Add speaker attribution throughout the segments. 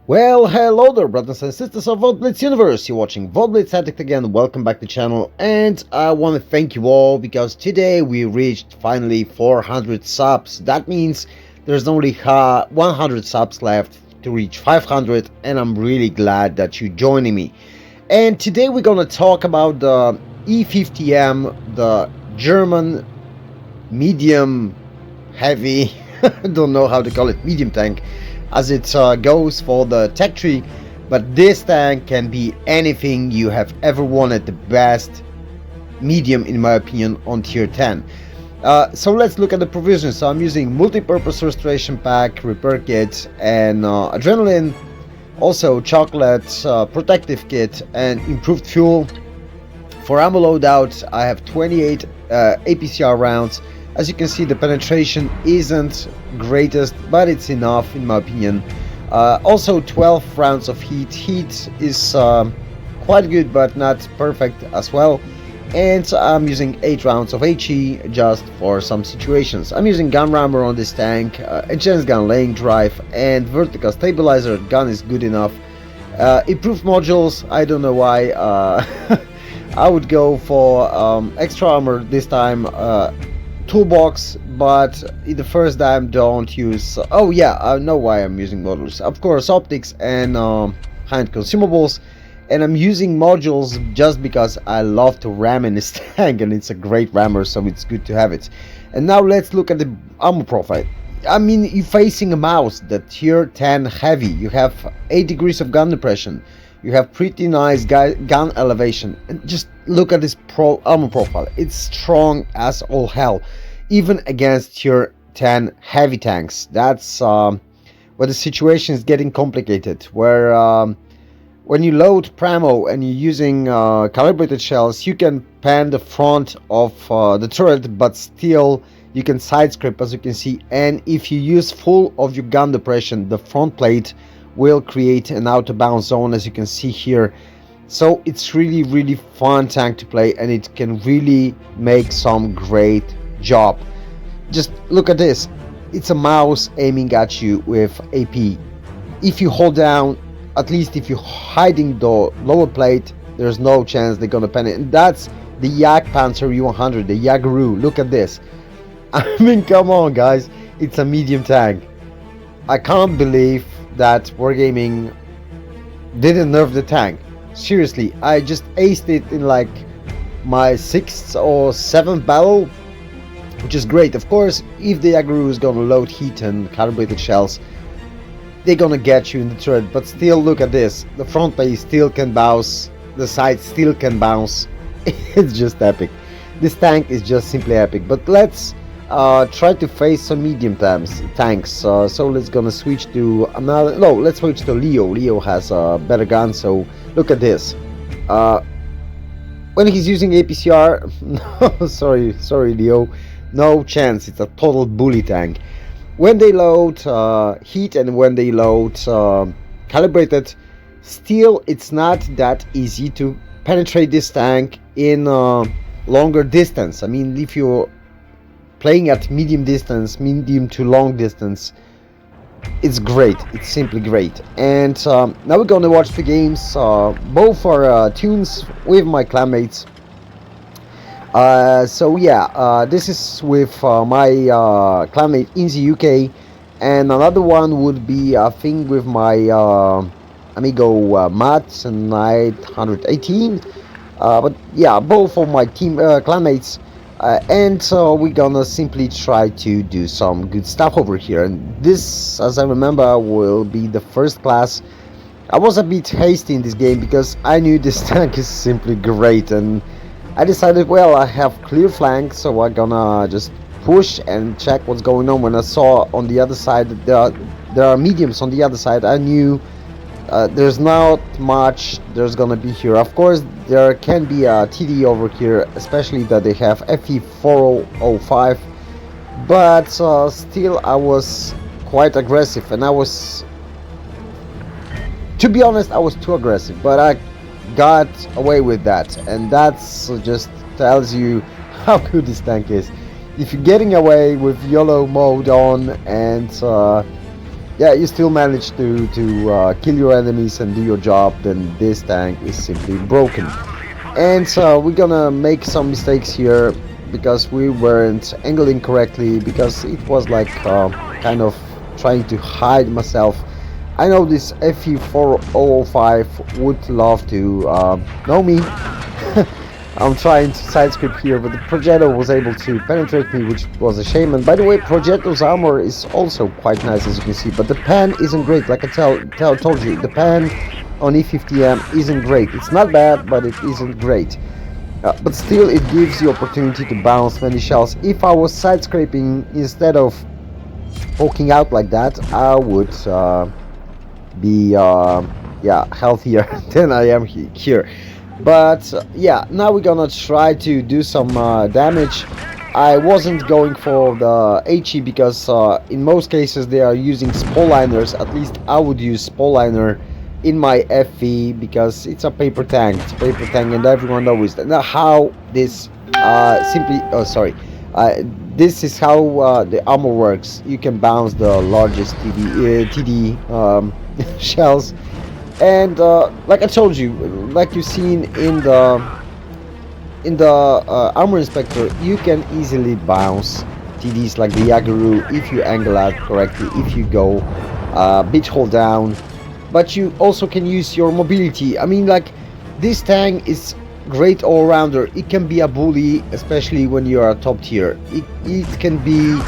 Speaker 1: Well, hello there, brothers and sisters of WoT Blitz universe. You're watching WoT Blitz Addict again. Welcome back to the channel, and I want to thank you all because today we reached finally 400 subs. That means there's only 100 subs left to reach 500, and I'm really glad that you're joining me. And today we're gonna talk about the E50M, the German medium heavy, I don't know how to call it, medium tank, as it goes for the tech tree, but this tank can be anything you have ever wanted. The best medium, in my opinion, on tier 10. So let's look at the provisions. So I'm using multi-purpose restoration pack, repair kit, and adrenaline, also chocolate, protective kit, and improved fuel. For ammo loadout, I have 28 APCR rounds. As you can see, the penetration isn't greatest, but it's enough in my opinion. Also 12 rounds of heat. Heat is quite good, but not perfect as well. And I'm using 8 rounds of HE just for some situations. I'm using gun rammer on this tank, enhanced gun laying drive, and vertical stabilizer. Gun is good enough. Improved modules, I don't know why. I would go for extra armor this time. Toolbox, but in the first time don't use. Oh yeah, I know why I'm using modules. Of course, optics and hand consumables, and I'm using modules just because I love to ram in this tank, and it's a great rammer, so it's good to have it. And now let's look at the ammo profile. I mean, you're facing a mouse that tier 10 heavy. You have 8 degrees of gun depression. You have pretty nice gun elevation, and just look at this armor profile. It's strong as all hell, even against tier 10 heavy tanks. That's where the situation is getting complicated, where when you load Pramo and you're using calibrated shells, you can pan the front of the turret, but still you can side script, as you can see. And if you use full of your gun depression, the front plate will create an out of bounds zone, as you can see here. So it's really fun tank to play, and it can really make some great job. Just look at this. It's a mouse aiming at you with AP. If you hold down, at least if you're hiding the lower plate, there's no chance they're gonna pen it. And that's the Yak Panzer U100, the Yaguru. Look at this. I mean, come on guys, it's a medium tank. I can't believe that Wargaming didn't nerf the tank. Seriously, I just aced it in like my 6th or 7th battle, which is great. Of course, if the Yaguru is gonna load heat and calibrated shells, they're gonna get you in the turret. But still, look at this. The front plate still can bounce, the sides still can bounce. It's just epic. This tank is just simply epic. But let's try to face some medium tanks. So let's gonna switch to another. No, let's switch to Leo. Leo has a better gun. So look at this. When he's using APCR, no, sorry Leo, no chance. It's a total bully tank. When they load heat and when they load calibrated, still it's not that easy to penetrate this tank in longer distance. I mean, if you're playing at medium distance, medium to long distance, it's great. It's simply great. And now we're gonna watch the games. Both are tunes with my clanmates. So yeah, this is with my clanmate in the UK, and another one would be I think with my amigo Matt 918. But yeah, both of my team clanmates. And so we're gonna simply try to do some good stuff over here. And this, as I remember, will be the first class. I was a bit hasty in this game because I knew this tank is simply great, and I decided, well, I have clear flank, so I'm gonna just push and check what's going on. When I saw on the other side that there are mediums on the other side, I knew there's not much there's gonna be here. Of course, there can be a TD over here, especially that they have FE405, but still I was quite aggressive, and I was, to be honest, I was too aggressive, but I got away with that, and that's just tells you how good this tank is. If you're getting away with YOLO mode on and yeah, you still manage to kill your enemies and do your job, then this tank is simply broken. And so we're gonna make some mistakes here because we weren't angling correctly, because it was like kind of trying to hide myself. I know this FE4005 would love to know me. I'm trying to sidescript here, but the projectile was able to penetrate me, which was a shame. And by the way, projectile's armor is also quite nice, as you can see, but the pan isn't great. Like I told you, the pan on E50M isn't great. It's not bad, but it isn't great. But still, it gives you opportunity to bounce many shells. If I was side scraping instead of poking out like that, I would be yeah, healthier than I am here. But yeah, now we're gonna try to do some damage. I wasn't going for the HE because in most cases they are using spallliners. At least I would use spallliner in my FE because it's a paper tank. It's a paper tank, and everyone knows that. Now how this this is how the armor works. You can bounce the largest TD shells, and like I told you, like you've seen in the armor inspector, you can easily bounce TDs like the Yaguru if you angle out correctly, if you go bitch hole down. But you also can use your mobility. I mean, like, this tank is great all-rounder. It can be a bully, especially when you are a top tier. It can be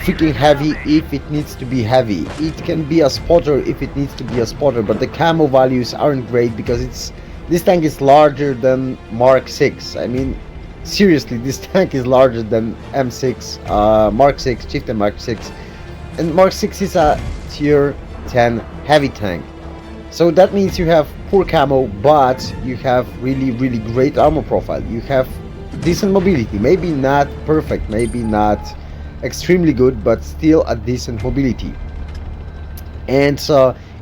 Speaker 1: freaking heavy if it needs to be heavy. It can be a spotter if it needs to be a spotter, but the camo values aren't great because this tank is larger than Mark 6. I mean, seriously, this tank is larger than M6, Mark 6, Chieftain Mark 6, and Mark 6 is a tier 10 heavy tank. So that means you have poor camo, but you have really great armor profile. You have decent mobility, maybe not perfect, maybe not extremely good, but still a decent mobility. And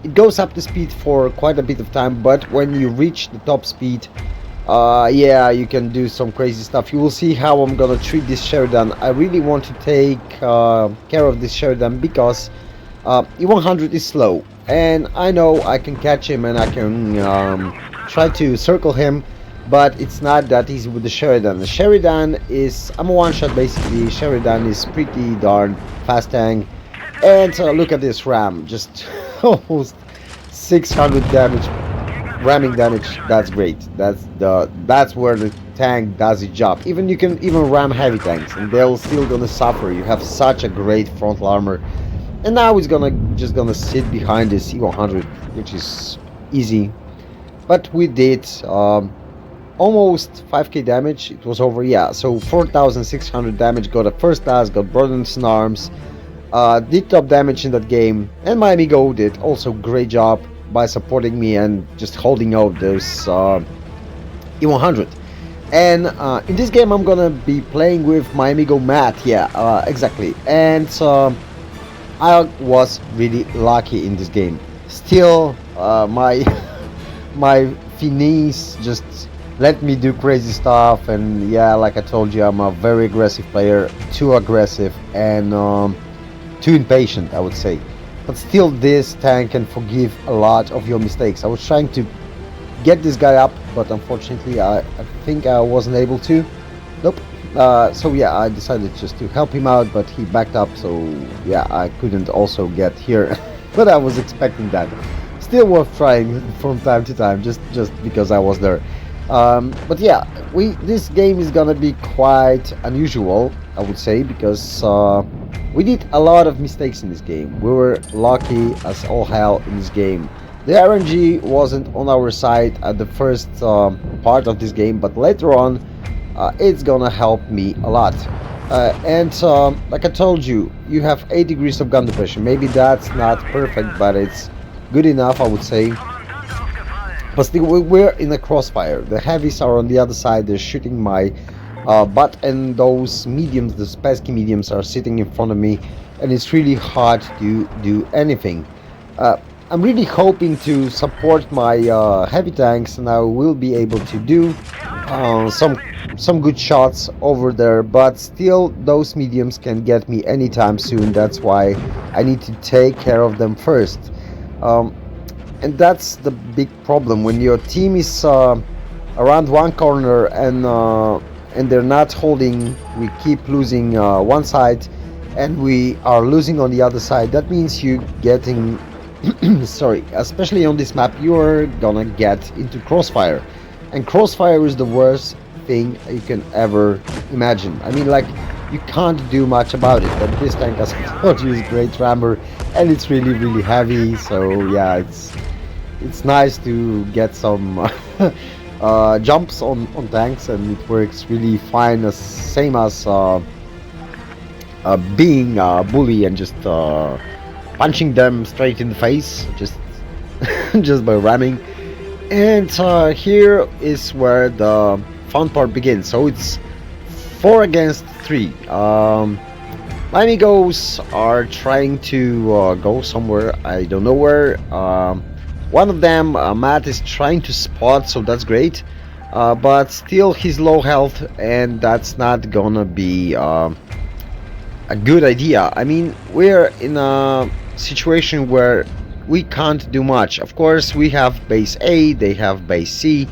Speaker 1: it goes up the speed for quite a bit of time, but when you reach the top speed, yeah, you can do some crazy stuff. You will see how I'm gonna treat this Sheridan. I really want to take care of this Sheridan because E100 is slow, and I know I can catch him and I can try to circle him, but it's not that easy with the Sheridan. The Sheridan is, I'm a one-shot basically. Sheridan is pretty darn fast tank, and look at this ram, just almost 600 damage, ramming damage. That's great. That's where the tank does its job. Even you can even ram heavy tanks and they'll still gonna suffer. You have such a great frontal armor. And now it's just gonna sit behind this E100, which is easy. But we did almost 5k damage. It was over, yeah. So 4,600 damage. Got a first class, got Brodenson arms. Did top damage in that game. And my amigo did also great job by supporting me and just holding out this E100. And in this game I'm gonna be playing with my amigo Matt. Yeah, exactly. And I was really lucky in this game. Still, my finesse just let me do crazy stuff, and yeah, like I told you, I'm a very aggressive player, too aggressive and too impatient, I would say. But still, this tank can forgive a lot of your mistakes. I was trying to get this guy up, but unfortunately, I think I wasn't able to. Nope. So yeah, I decided just to help him out, but he backed up, so yeah, I couldn't also get here. But I was expecting that. Still worth trying from time to time, just because I was there. But yeah, this game is gonna be quite unusual, I would say, because we did a lot of mistakes in this game. We were lucky as all hell in this game. The RNG wasn't on our side at the first part of this game, but later on it's gonna help me a lot. And like I told you, you have 8 degrees of gun depression. Maybe that's not perfect, but it's good enough, I would say. But still, we're in a crossfire. The heavies are on the other side. They're shooting my butt, and those mediums, the pesky mediums, are sitting in front of me, and it's really hard to do anything. I'm really hoping to support my heavy tanks, and I will be able to do some good shots over there, but still those mediums can get me anytime soon. That's why I need to take care of them first. Um, and that's the big problem when your team is around one corner and they're not holding. We keep losing one side and we are losing on the other side. That means you getting sorry, especially on this map, you're gonna get into crossfire, and crossfire is the worst thing you can ever imagine. I mean, like, you can't do much about it, but this tank, as I told you, is great rammer, and it's really heavy. So yeah, it's nice to get some jumps on tanks, and it works really fine, as same as being a bully and just punching them straight in the face, just just by ramming. And here is where the fun part begins. So it's 4 against 3. My amigos are trying to go somewhere, I don't know where. One of them, Matt, is trying to spot, so that's great, but still he's low health, and that's not gonna be a good idea. I mean, we're in a situation where we can't do much. Of course, we have base A, they have base C.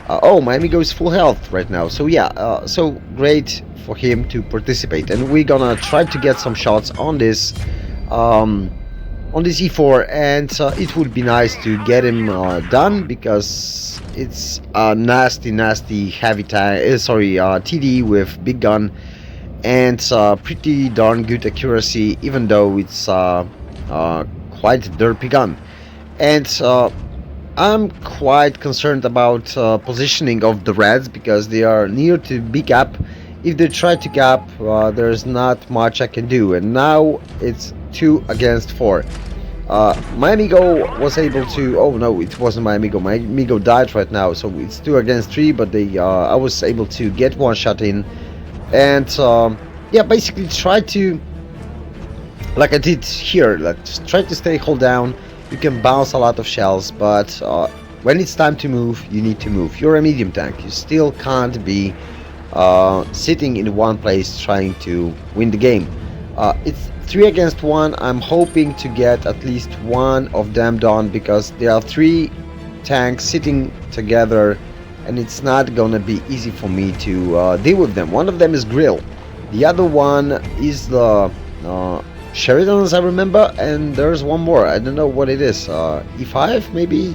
Speaker 1: Oh, my amigo is full health right now, so yeah, so great for him to participate, and we're gonna try to get some shots on this E4, and it would be nice to get him done, because it's a nasty heavy tank, TD with big gun, and pretty darn good accuracy, even though it's quite a derpy gun. And I'm quite concerned about positioning of the Reds, because they are near to B cap. If they try to cap, there's not much I can do, and now it's 2 against 4. My amigo was able to, oh no, it wasn't my amigo died right now, so it's 2 against 3, but I was able to get one shot in, and yeah, basically try to, like I did here, let's try to stay hold down. You can bounce a lot of shells, but when it's time to move, you need to move. You're a medium tank, you still can't be sitting in one place trying to win the game. It's 3 against 1. I'm hoping to get at least one of them done, because there are 3 tanks sitting together, and it's not gonna be easy for me to deal with them. One of them is Grill, the other one is the Sheridan, as I remember, and there's one more. I don't know what it is. E5 maybe?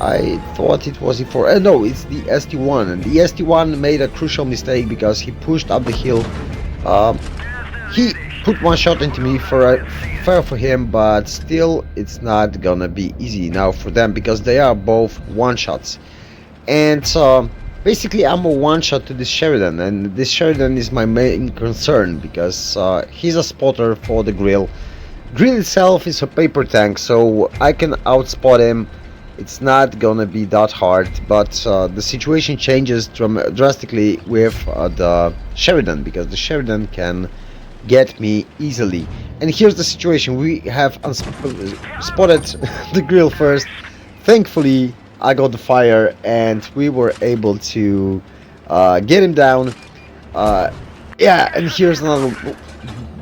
Speaker 1: I thought it was E4. No, it's the ST1, and the ST1 made a crucial mistake because he pushed up the hill. He put one shot into me, fair for him, but still it's not gonna be easy now for them, because they are both one shots. And basically I'm a one shot to this Sheridan, and this Sheridan is my main concern, because he's a spotter for the Grill. Grill itself is a paper tank, so I can outspot him. It's not gonna be that hard, but the situation changes drastically with the Sheridan, because the Sheridan can get me easily. And here's the situation: we have spotted the Grill first. Thankfully I got the fire, and we were able to get him down. Yeah, and here's another.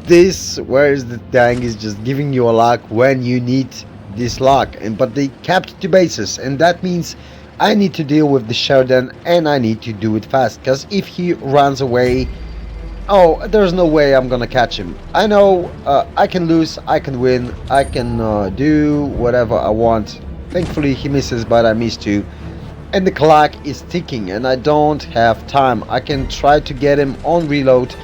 Speaker 1: This, where is the tank, is just giving you a luck when you need this luck, but they capped 2 bases, and that means I need to deal with the Sheridan, and I need to do it fast, because if he runs away, oh, there's no way I'm gonna catch him. I know I can lose, I can win, I can do whatever I want. Thankfully he misses, but I miss too, and the clock is ticking, and I don't have time. I can try to get him on reload,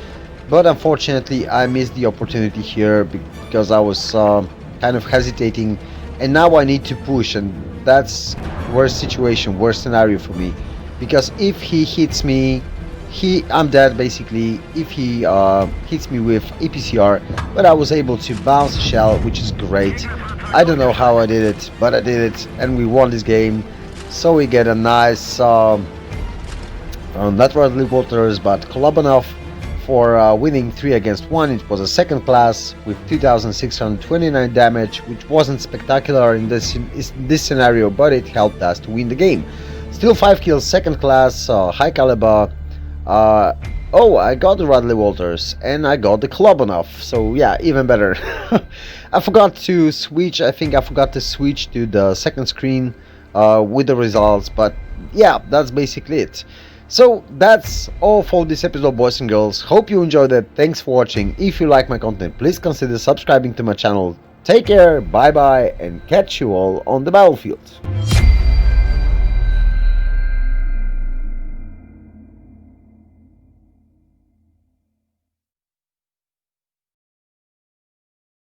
Speaker 1: but unfortunately I missed the opportunity here, because I was kind of hesitating, and now I need to push, and that's worst situation, worst scenario for me, because if he hits me, I'm dead basically. If he hits me with APCR, but I was able to bounce a shell, which is great. I don't know how I did it, but I did it, and we won this game. So we get a nice not Radley Waters, but Kolobanov for winning 3 against 1. It was a second class with 2629 damage, which wasn't spectacular in this scenario, but it helped us to win the game. Still 5 kills, second class, high caliber. Oh, I got the Radley Walters and I got the Klobunov, so yeah, even better. I forgot to switch, I think I forgot to switch to the second screen with the results, but yeah, that's basically it. So that's all for this episode, boys and girls. Hope you enjoyed it. Thanks for watching. If you like my content, please consider subscribing to my channel. Take care, bye bye, and catch you all on the battlefield.